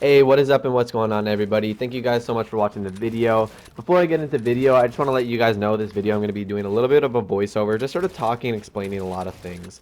Hey, what is up and what's going on, everybody? Thank you guys so much for watching the video. Before I get into the video, I just want to let you guys know this video I'm going to be doing a little bit of a voiceover, just sort of talking and explaining a lot of things.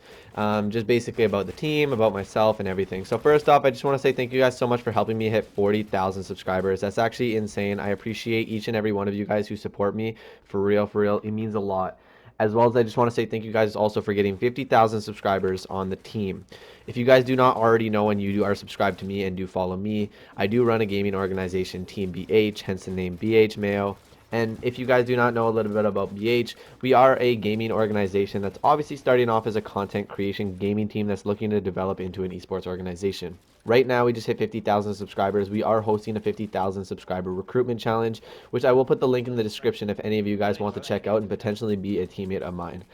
Just basically about the team, about myself, and everything. So first off, I just want to say thank you guys so much for helping me hit 40,000 subscribers. That's actually insane. I appreciate each and every one of you guys who support me. For real, for real. It means a lot. As well as I just want to say thank you guys also for getting 50,000 subscribers on the team. If you guys do not already know and you are subscribed to me and do follow me, I do run a gaming organization, Team BH, hence the name BH-Mayo. And if you guys do not know a little bit about BH, we are a gaming organization that's obviously starting off as a content creation gaming team that's looking to develop into an esports organization. Right now, we just hit 50,000 subscribers. We are hosting a 50,000 subscriber recruitment challenge, which I will put the link in the description if any of you guys want to check out and potentially be a teammate of mine.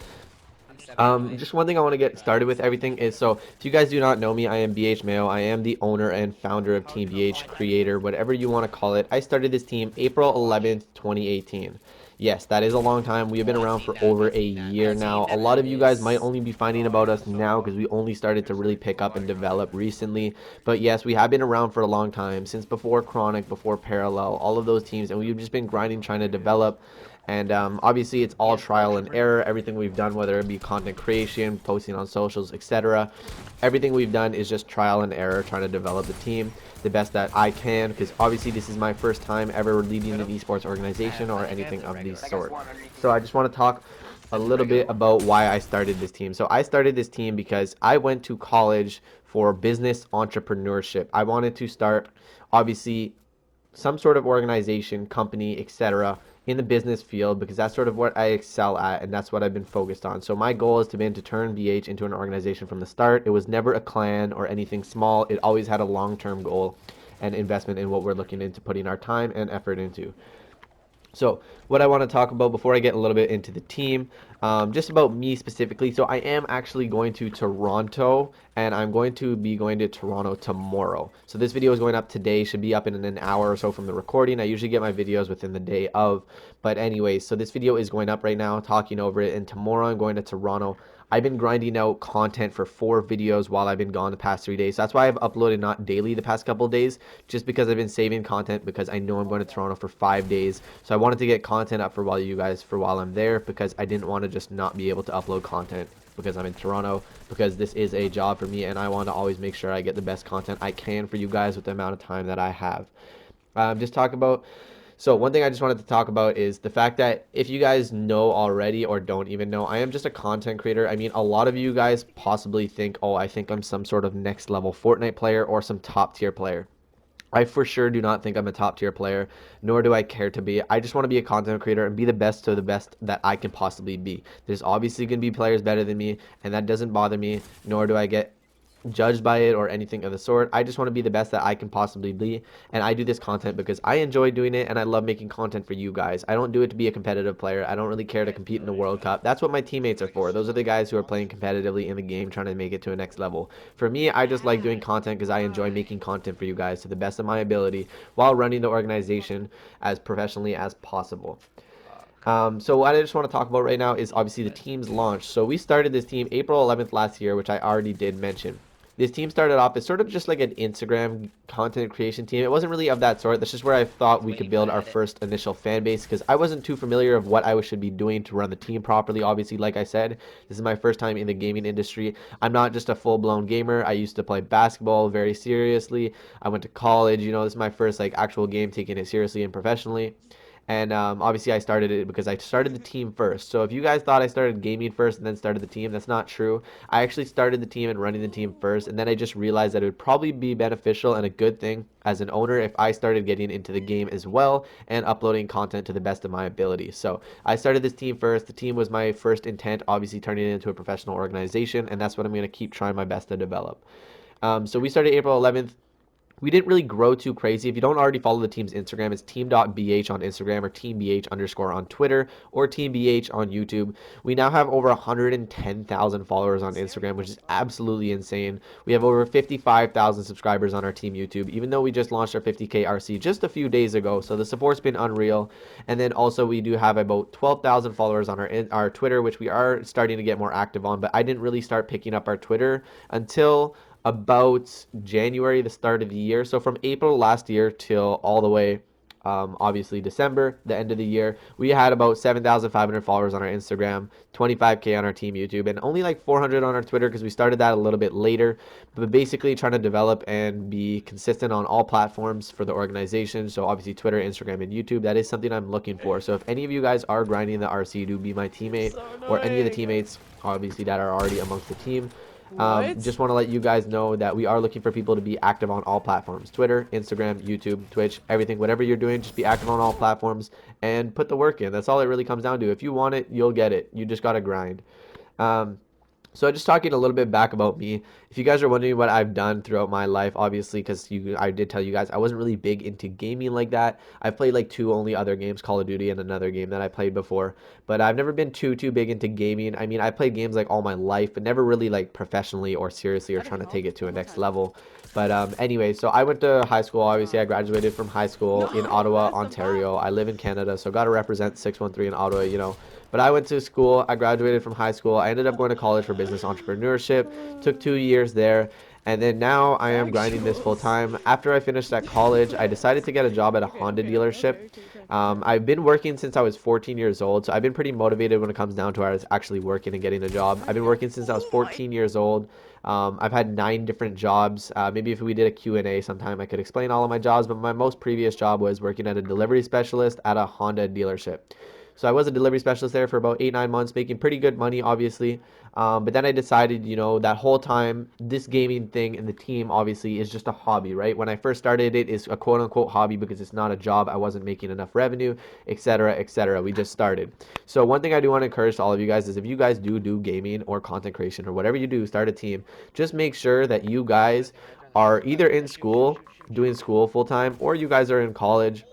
Just one thing I want to get started with everything is, so if you guys do not know me, I am BH-Mayo. I am the owner and founder of Team BH, creator, whatever you want to call it. I started this team April 11th, 2018. Yes, that is a long time. We have been around for over a year now. A lot of you guys might only be finding about us now because we only started to really pick up and develop recently. But yes, we have been around for a long time, since before Chronic, before Parallel, all of those teams, and we've just been grinding, trying to develop. And obviously, it's all trial and error. Everything we've done, whether it be content creation, posting on socials, etc., everything we've done is just trial and error, trying to develop the team the best that I can. Because obviously, this is my first time ever leading an esports organization or anything of these sort. So I just want to talk a little bit about why I started this team. So I started this team because I went to college for business entrepreneurship. I wanted to start, obviously, some sort of organization, company, etc., in the business field because that's sort of what I excel at and that's what I've been focused on. So my goal is to be to turn BH into an organization from the start. It was never a clan or anything small. It always had a long-term goal and investment in what we're looking into putting our time and effort into. So what I want to talk about before I get a little bit into the team, just about me specifically. So I am actually going to Toronto, and I'm going to be going to Toronto tomorrow. So this video is going up today, should be up in an hour or so from the recording. I usually get my videos within the day of, but anyways, so this video is going up right now, talking over it, and tomorrow I'm going to Toronto. I've been grinding out content for 4 videos while I've been gone the past 3 days. So that's why I've uploaded not daily the past couple of days, just because I've been saving content because I know I'm going to Toronto for 5 days. So I wanted to get content up for while I'm there because I didn't want to just not be able to upload content because I'm in Toronto, because this is a job for me and I want to always make sure I get the best content I can for you guys with the amount of time that I have. Just talk about So one thing I just wanted to talk about is the fact that if you guys know already or don't even know, I am just a content creator. I mean, a lot of you guys possibly think, oh, I think I'm some sort of next level Fortnite player or some top tier player. I for sure do not think I'm a top tier player, nor do I care to be. I just want to be a content creator and be the best to the best that I can possibly be. There's obviously going to be players better than me, and that doesn't bother me, nor do I get judged by it or anything of the sort. I just want to be the best that I can possibly be, and I do this content because I enjoy doing it and I love making content for you guys. I don't do it to be a competitive player. I don't really care to compete in the World Cup. That's what my teammates are for. Those are the guys who are playing competitively in the game, trying to make it to a next level. For me, I just like doing content because I enjoy making content for you guys to the best of my ability while running the organization as professionally as possible. So what I just want to talk about right now is obviously the team's launch. So we started this team April 11th last year, which I already did mention. This team started off as sort of just like an Instagram content creation team. It wasn't really of that sort. That's just where I thought we could build our first initial fan base because I wasn't too familiar of what I should be doing to run the team properly. Obviously, like I said, this is my first time in the gaming industry. I'm not just a full-blown gamer. I used to play basketball very seriously. I went to college. This is my first like actual game, taking it seriously and professionally. And obviously, I started it because I started the team first. So if you guys thought I started gaming first and then started the team, that's not true. I actually started the team and running the team first, and then I just realized that it would probably be beneficial and a good thing as an owner if I started getting into the game as well and uploading content to the best of my ability. So I started this team first. The team was my first intent, obviously turning it into a professional organization, and that's what I'm going to keep trying my best to develop. So we started April 11th. We didn't really grow too crazy. If you don't already follow the team's Instagram, it's team.bh on Instagram or teambh underscore on Twitter or teambh on YouTube. We now have over 110,000 followers on Instagram, which is absolutely insane. We have over 55,000 subscribers on our team YouTube, even though we just launched our 50K RC just a few days ago. So the support's been unreal. And then also we do have about 12,000 followers on our Twitter, which we are starting to get more active on, but I didn't really start picking up our Twitter until about January, the start of the year. So from April last year till all the way, obviously December, the end of the year, we had about 7,500 followers on our Instagram, 25K on our team YouTube, and only like 400 on our Twitter because we started that a little bit later. But basically trying to develop and be consistent on all platforms for the organization. So obviously Twitter, Instagram, and YouTube. That is something I'm looking for. So if any of you guys are grinding the RC, do be my teammate, So or any of the annoying. teammates, obviously that are already amongst the team. What? Just want to let you guys know that we are looking for people to be active on all platforms: Twitter, Instagram, YouTube, Twitch, everything. Whatever you're doing, just be active on all platforms and put the work in. That's all it really comes down to. If you want it, you'll get it. You just got to grind. Um, so just talking a little bit back about me. If you guys are wondering what I've done throughout my life, obviously, because I did tell you guys I wasn't really big into gaming like that. I've played like two only other games, Call of Duty and another game that I played before, but I've never been too big into gaming. I mean, I played games like all my life, but never really like professionally or seriously or trying to take it to a next level. But anyway, so I went to high school. Obviously, I graduated from high school in No, Ottawa, that's the Ontario. I bathroom. live in Canada, so got to represent 613 in Ottawa, you know. But I went to school. I graduated from high school. I ended up going to college for business entrepreneurship. Took 2 years there. And then now I am grinding this full Factuals. time. After I finished at college, I decided to get a job at a Okay, Honda okay, okay, dealership. okay, okay, okay. I've been working since I was 14 years old, so I've been pretty motivated when it comes down to actually working and getting a job. I've been working since I was Oh my. 14 years old. I've had 9 different jobs. Maybe if we did a Q&A sometime, I could explain all of my jobs, but my most previous job was working at a delivery specialist at a Honda dealership. So I was a delivery specialist there for about 8, 9 months, making pretty good money, obviously. But then I decided, you know, that whole time, this gaming thing and the team obviously is just a hobby, right? When I first started it, it's a quote unquote hobby because it's not a job. I wasn't making enough revenue, etc., etc. We just started. So one thing I do want to encourage to all of you guys is if you guys do gaming or content creation or whatever you do, start a team. Just make sure that you guys are either in school, doing school full time, or you guys are in college,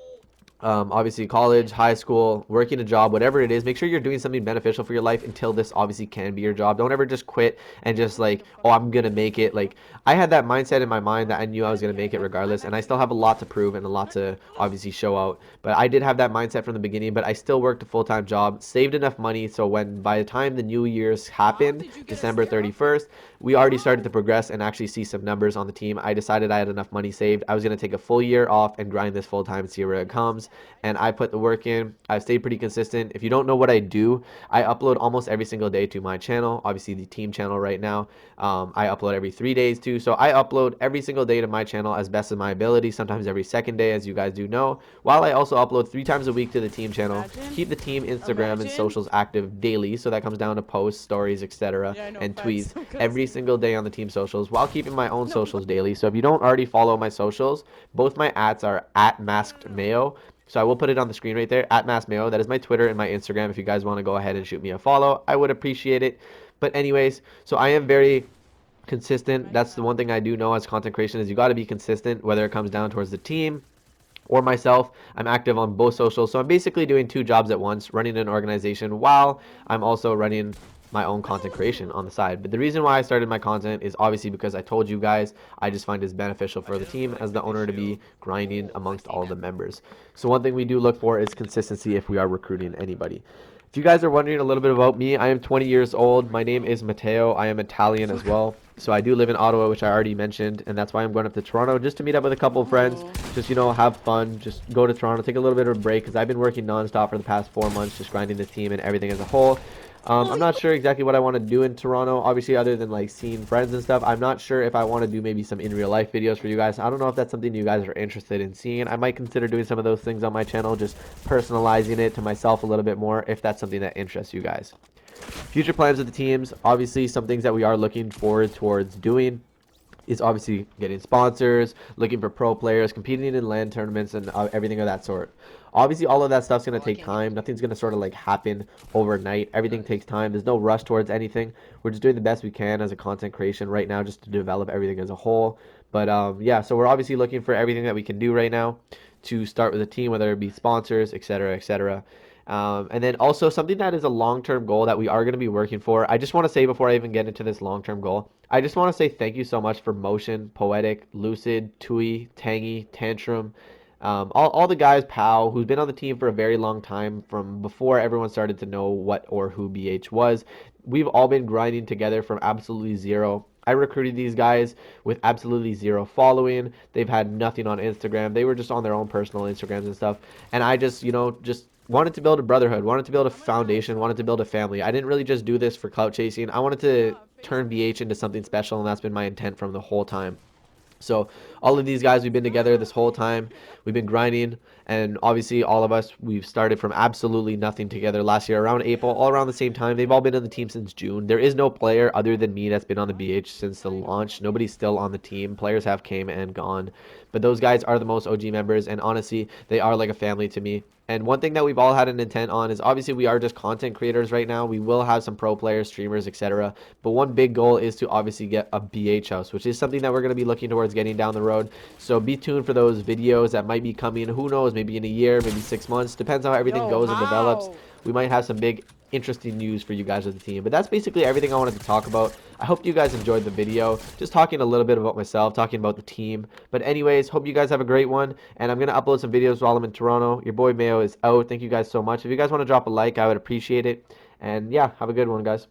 obviously college, high school, working a job, whatever it is, make sure you're doing something beneficial for your life until this obviously can be your job. Don't ever just quit and just like, oh, I'm gonna make it. Like I had that mindset in my mind that I knew I was gonna make it regardless, and I still have a lot to prove and a lot to obviously show out. But I did have that mindset from the beginning, but I still worked a full-time job, saved enough money so when by the time the New Year's How happened, did you get a December stare up? 31st, we already started to How? progress and actually see some numbers on the team. I decided I had enough money saved. I was gonna take a full year off and grind this full time and see where it comes, and I put the work in. I've stayed pretty consistent. If you don't know what I do, I upload almost every single day to my channel, obviously the team channel right now. I upload every 3 days too. So I upload every single day to my channel as best as my ability, sometimes every second day, as you guys do know, while I also upload 3 times a week to the team channel. Imagine. Keep the team Instagram and Imagine. socials active daily. So that comes down to posts, stories, etc., Yeah, I know, and facts. tweets Because every single day on the team socials while keeping my own no, socials daily. So if you don't already follow my socials, both my ads are at Masked Mayo. So I will put it on the screen right there, at MassMayo. That is my Twitter and my Instagram. If you guys want to go ahead and shoot me a follow, I would appreciate it. But anyways, so I am very consistent. That's the one thing I do know as content creation is you got to be consistent, whether it comes down towards the team or myself. I'm active on both socials. So I'm basically doing 2 jobs at once, running an organization while I'm also running my own content creation on the side. But the reason why I started my content is obviously because I told you guys I just find it's beneficial for the team as the owner to be grinding amongst all of the members. So one thing we do look for is consistency if we are recruiting anybody. If you guys are wondering a little bit about me, I am 20 years old. My name is Matteo. I am Italian as well. So I do live in Ottawa, which I already mentioned, and that's why I'm going up to Toronto just to meet up with a couple of friends. oh, Just, you know, have fun. Just go to Toronto, take a little bit of a break because I've been working nonstop for the past 4 months, just grinding the team and everything as a whole. I'm not sure exactly what I want to do in Toronto, obviously, other than like seeing friends and stuff. I'm not sure if I want to do maybe some in real life videos for you guys. I don't know if that's something you guys are interested in seeing. I might consider doing some of those things on my channel, just personalizing it to myself a little bit more if that's something that interests you guys. Future plans with the teams, obviously, some things that we are looking forward towards doing is obviously getting sponsors, looking for pro players, competing in LAN tournaments, and everything of that sort. Obviously, all of that stuff's gonna take time. Nothing's gonna sort of like happen overnight. Everything takes time. There's no rush towards anything. We're just doing the best we can as a content creation right now, just to develop everything as a whole. But yeah, so we're obviously looking for everything that we can do right now to start with a team, whether it be sponsors, etc., etc. And then also something that is a long-term goal that we are going to be working for. I just want to say before I even get into this long-term goal, I just want to say thank you so much for Motion, Poetic, Lucid, Tui, Tangy, Tantrum, all the guys, Pow, who's been on the team for a very long time from before everyone started to know what or who BH was. We've all been grinding together from absolutely zero. I recruited these guys with absolutely zero following. They've had nothing on Instagram. They were just on their own personal Instagrams and stuff. And I just, just wanted to build a brotherhood, wanted to build a foundation, wanted to build a family. I didn't really just do this for clout chasing. I wanted to turn BH into something special, and that's been my intent from the whole time. So all of these guys, we've been together this whole time. We've been grinding, and obviously all of us, we've started from absolutely nothing together last year around April, all around the same time. They've all been on the team since June. There is no player other than me that's been on the BH since the launch. Nobody's still on the team. Players have came and gone, but those guys are the most OG members, and honestly, they are like a family to me. And one thing that we've all had an intent on is obviously we are just content creators right now. We will have some pro players, streamers, etc. But one big goal is to obviously get a BH house, which is something that we're going to be looking towards getting down the road. So be tuned for those videos that might be coming. Who knows? Maybe in a year, maybe 6 months. Depends on how everything goes and develops. We might have some big interesting news for you guys with the team. But that's basically everything I wanted to talk about. I hope you guys enjoyed the video. Just talking a little bit about myself, talking about the team. But anyways, hope you guys have a great one. And I'm going to upload some videos while I'm in Toronto. Your boy Mayo is out. Thank you guys so much. If you guys want to drop a like, I would appreciate it. And yeah, have a good one, guys.